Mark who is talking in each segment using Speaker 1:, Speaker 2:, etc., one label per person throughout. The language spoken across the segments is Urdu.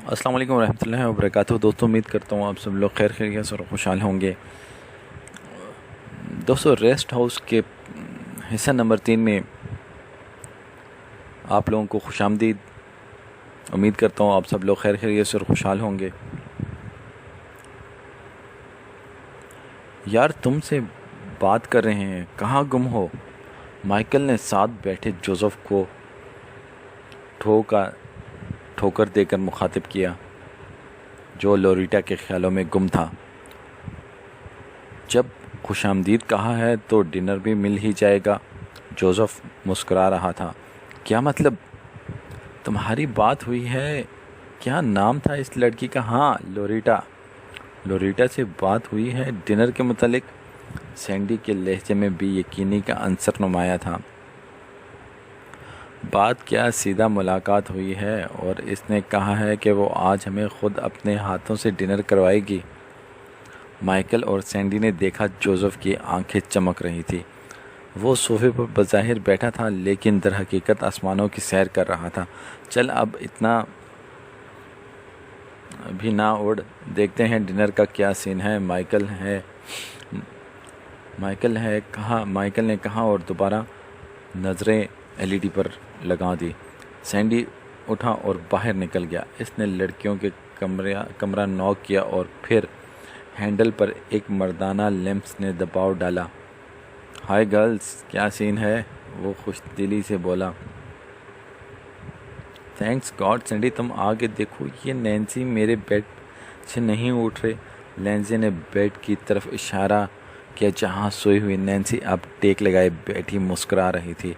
Speaker 1: السلام علیکم ورحمۃ اللہ وبرکاتہ۔ دوستوں امید کرتا ہوں آپ سب لوگ خیر خیریت سے اور خوشحال ہوں گے۔ دوستوں ریسٹ ہاؤس کے حصہ نمبر 3 میں آپ لوگوں کو خوش آمدید۔ امید کرتا ہوں آپ سب لوگ خیر خیریت سے اور خوشحال ہوں گے۔ یار تم سے بات کر رہے ہیں، کہاں گم ہو؟ مائیکل نے ساتھ بیٹھے جوزف کو ٹھوکر دے کر مخاطب کیا، جو لوریٹا کے خیالوں میں گم تھا۔ جب خوش آمدید کہا ہے تو ڈنر بھی مل ہی جائے گا۔ جوزف مسکرا رہا تھا۔ کیا مطلب؟ تمہاری بات ہوئی ہے؟ کیا نام تھا اس لڑکی کا؟ ہاں، لوریٹا سے بات ہوئی ہے ڈنر کے متعلق؟ سینڈی کے لہجے میں بھی یقینی کا عنصر نمایاں تھا۔ بات کیا، سیدھا ملاقات ہوئی ہے اور اس نے کہا ہے کہ وہ آج ہمیں خود اپنے ہاتھوں سے ڈنر کروائے گی۔ مائیکل اور سینڈی نے دیکھا جوزف کی آنکھیں چمک رہی تھی۔ وہ صوفے پر بظاہر بیٹھا تھا لیکن در حقیقت آسمانوں کی سیر کر رہا تھا۔ چل اب اتنا بھی نہ اڑ، دیکھتے ہیں ڈنر کا کیا سین ہے۔ مائیکل نے کہا اور دوبارہ نظریں LED پر لگا دی۔ سینڈی اٹھا اور باہر نکل گیا۔ اس نے لڑکیوں کے کمرہ نوک کیا اور پھر ہینڈل پر ایک مردانہ لیمپس نے دباؤ ڈالا۔ ہائی گرلز، کیا سین ہے؟ وہ خوش دلی سے بولا۔ تھینکس گاڈ سینڈی، تم آگے دیکھو، یہ نینسی میرے بیڈ سے نہیں اٹھ رہے۔ لینزے نے بیڈ کی طرف اشارہ کیا جہاں سوئی ہوئی نینسی اب ٹیک لگائے بیٹھی مسکرا رہی تھی۔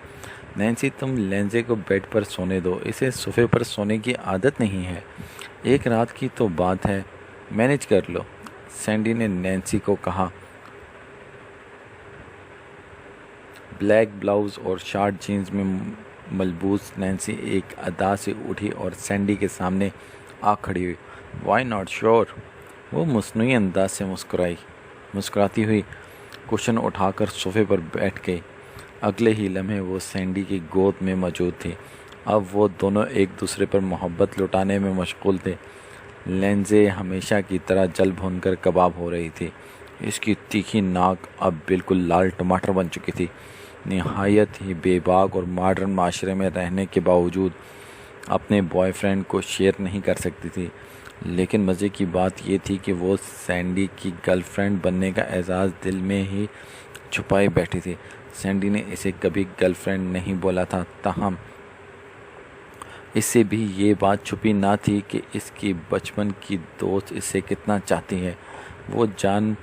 Speaker 1: نینسی، تم لینزے کو بیڈ پر سونے دو، اسے صوفے پر سونے کی عادت نہیں ہے۔ ایک رات کی تو بات ہے، مینج کر لو، سینڈی نے نینسی کو کہا۔ بلیک بلاؤز اور شارٹ جینز میں ملبوس نینسی ایک ادا سے اٹھی اور سینڈی کے سامنے آ کھڑی ہوئی۔ Y not sure? وہ مصنوعی انداز سے مسکراتی ہوئی کشن اٹھا کر صوفے پر بیٹھ گئی۔ اگلے ہی لمحے وہ سینڈی کی گود میں موجود تھی۔ اب وہ دونوں ایک دوسرے پر محبت لٹانے میں مشغول تھے۔ لینزے ہمیشہ کی طرح جل بھون کر کباب ہو رہی تھی۔ اس کی تیکھی ناک اب بالکل لال ٹماٹر بن چکی تھی۔ نہایت ہی بے باک اور ماڈرن معاشرے میں رہنے کے باوجود اپنے بوائے فرینڈ کو شیئر نہیں کر سکتی تھی، لیکن مزے کی بات یہ تھی کہ وہ سینڈی کی گرل فرینڈ بننے کا اعزاز دل میں ہی چھپائے بیٹھی تھی۔ سینڈی نے اسے کبھی گرل فرینڈ نہیں بولا تھا، تاہم اس سے بھی یہ بات چھپی نہ تھی کہ اس کی بچپن کی دوست اسے کتنا چاہتی ہے۔ وہ جان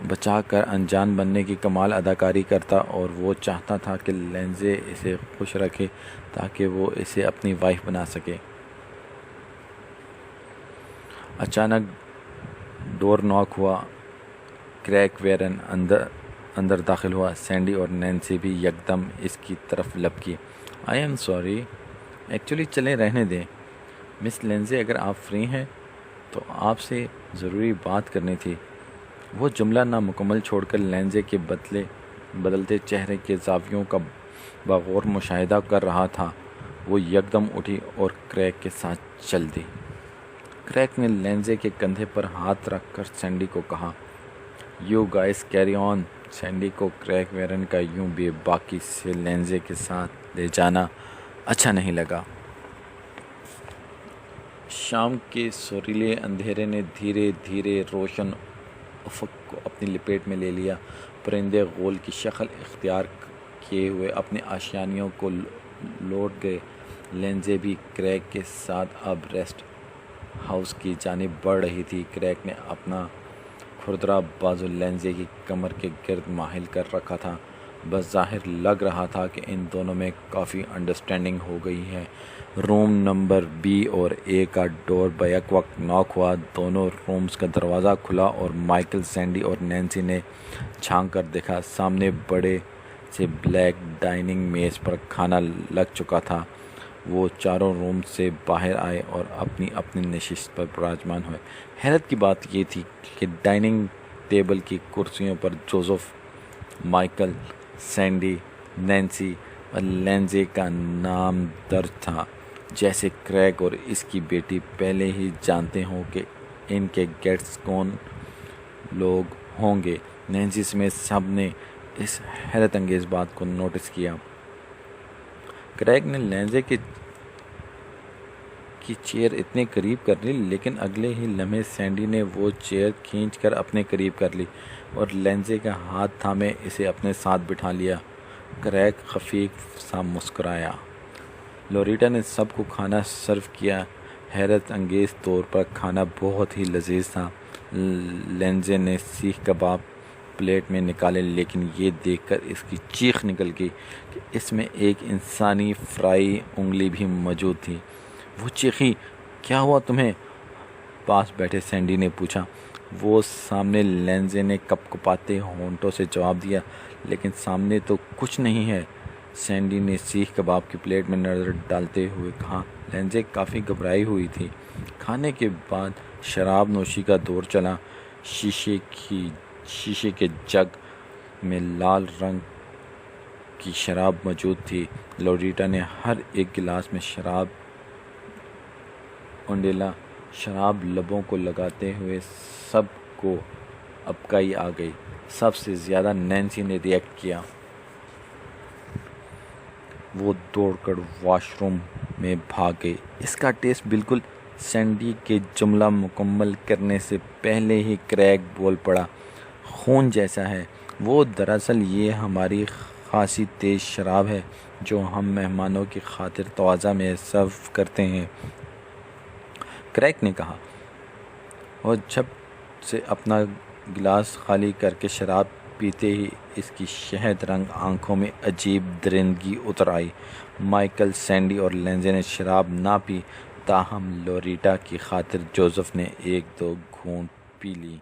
Speaker 1: بچا کر انجان بننے کی کمال اداکاری کرتا اور وہ چاہتا تھا کہ لینزے اسے خوش رکھے تاکہ وہ اسے اپنی وائف بنا سکے۔ اچانک ڈور ناک ہوا۔ کریگ ویرن اندر داخل ہوا۔ سینڈی اور نینسی بھی یکدم اس کی طرف لپکی۔ آئی ایم سوری، ایکچولی چلیں رہنے دیں۔ مس لینزے، اگر آپ فری ہیں تو آپ سے ضروری بات کرنی تھی۔ وہ جملہ نامکمل چھوڑ کر لینزے کے بدلتے چہرے کے زاویوں کا بغور مشاہدہ کر رہا تھا۔ وہ یکدم اٹھی اور کریگ کے ساتھ چل دی۔ کریگ نے لینزے کے کندھے پر ہاتھ رکھ کر سینڈی کو کہا، you guys carry on. Sandy کو کریگ ویرن کا یوں بے باکی سے لینزے کے ساتھ لے جانا اچھا نہیں لگا۔ شام کے سریلے اندھیرے نے دھیرے دھیرے روشن افق کو اپنی لپیٹ میں لے لیا۔ پرندے غول کی شکل اختیار کیے ہوئے اپنے آشیانوں کو لوٹ گئے۔ لینزے بھی کریگ کے ساتھ اب ریسٹ ہاؤس کی جانب بڑھ رہی تھی۔ کریگ نے اپنا کھردرا بازو لینزے کی کمر کے گرد مائل کر رکھا تھا۔ بظاہر لگ رہا تھا کہ ان دونوں میں کافی انڈرسٹینڈنگ ہو گئی ہے۔ روم نمبر B اور A کا ڈور بیک وقت ناک ہوا۔ دونوں رومز کا دروازہ کھلا اور مائیکل، سینڈی اور نینسی نے جھانک کر دیکھا۔ سامنے بڑے سے بلیک ڈائننگ میز پر کھانا لگ چکا تھا۔ وہ چاروں روم سے باہر آئے اور اپنی اپنی نشست پر براجمان ہوئے۔ حیرت کی بات یہ تھی کہ ڈائننگ ٹیبل کی کرسیوں پر جوزف، مائیکل، سینڈی، نینسی اور لینزے کا نام درج تھا۔ جیسے کریگ اور اس کی بیٹی پہلے ہی جانتے ہوں کہ ان کے گیسٹس کون لوگ ہوں گے۔ نینسی سمیت سب نے اس حیرت انگیز بات کو نوٹس کیا۔ کریگ نے لینزے کی چیئر اتنے قریب کر لی، لیکن اگلے ہی لمحے سینڈی نے وہ چیئر کھینچ کر اپنے قریب کر لی اور لینزے کا ہاتھ تھامے اسے اپنے ساتھ بٹھا لیا۔ کریگ خفیف سا مسکرایا۔ لوریٹا نے سب کو کھانا سرو کیا۔ حیرت انگیز طور پر کھانا بہت ہی لذیذ تھا۔ لینزے نے سیخ کباب پلیٹ میں نکالے، لیکن یہ دیکھ کر اس کی چیخ نکل گئی کہ اس میں ایک انسانی فرائی انگلی بھی موجود تھی۔ وہ چیخی، کیا ہوا تمہیں؟ پاس بیٹھے سینڈی نے پوچھا۔ وہ سامنے، لینزے نے کپ کپاتے ہونٹوں سے جواب دیا، لیکن سامنے تو کچھ نہیں ہے۔ سینڈی نے سیخ کباب کی پلیٹ میں نظر ڈالتے ہوئے کہا۔ لینزے کافی گھبرائی ہوئی تھی۔ کھانے کے بعد شراب نوشی کا دور چلا۔ شیشے کے جگ میں لال رنگ کی شراب موجود تھی۔ لوریٹا نے ہر ایک گلاس میں شراب انڈیلا۔ شراب لبوں کو لگاتے ہوئے سب کو ابکائی آ گئی۔ سب سے زیادہ نینسی نے ریئیکٹ کیا۔ وہ دوڑ کر واش روم میں بھاگ گئی۔ اس کا ٹیسٹ بالکل… سینڈی کے جملہ مکمل کرنے سے پہلے ہی کریگ بول پڑا، خون جیسا ہے۔ وہ دراصل یہ ہماری خاصی تیز شراب ہے جو ہم مہمانوں کی خاطر توازہ میں سرو کرتے ہیں، کریگ نے کہا، اور جب سے اپنا گلاس خالی کر کے شراب پیتے ہی اس کی شہد رنگ آنکھوں میں عجیب درندگی اتر آئی۔ مائیکل، سینڈی اور لینزے نے شراب نہ پی، تاہم لوریٹا کی خاطر جوزف نے ایک دو گھونٹ پی لی۔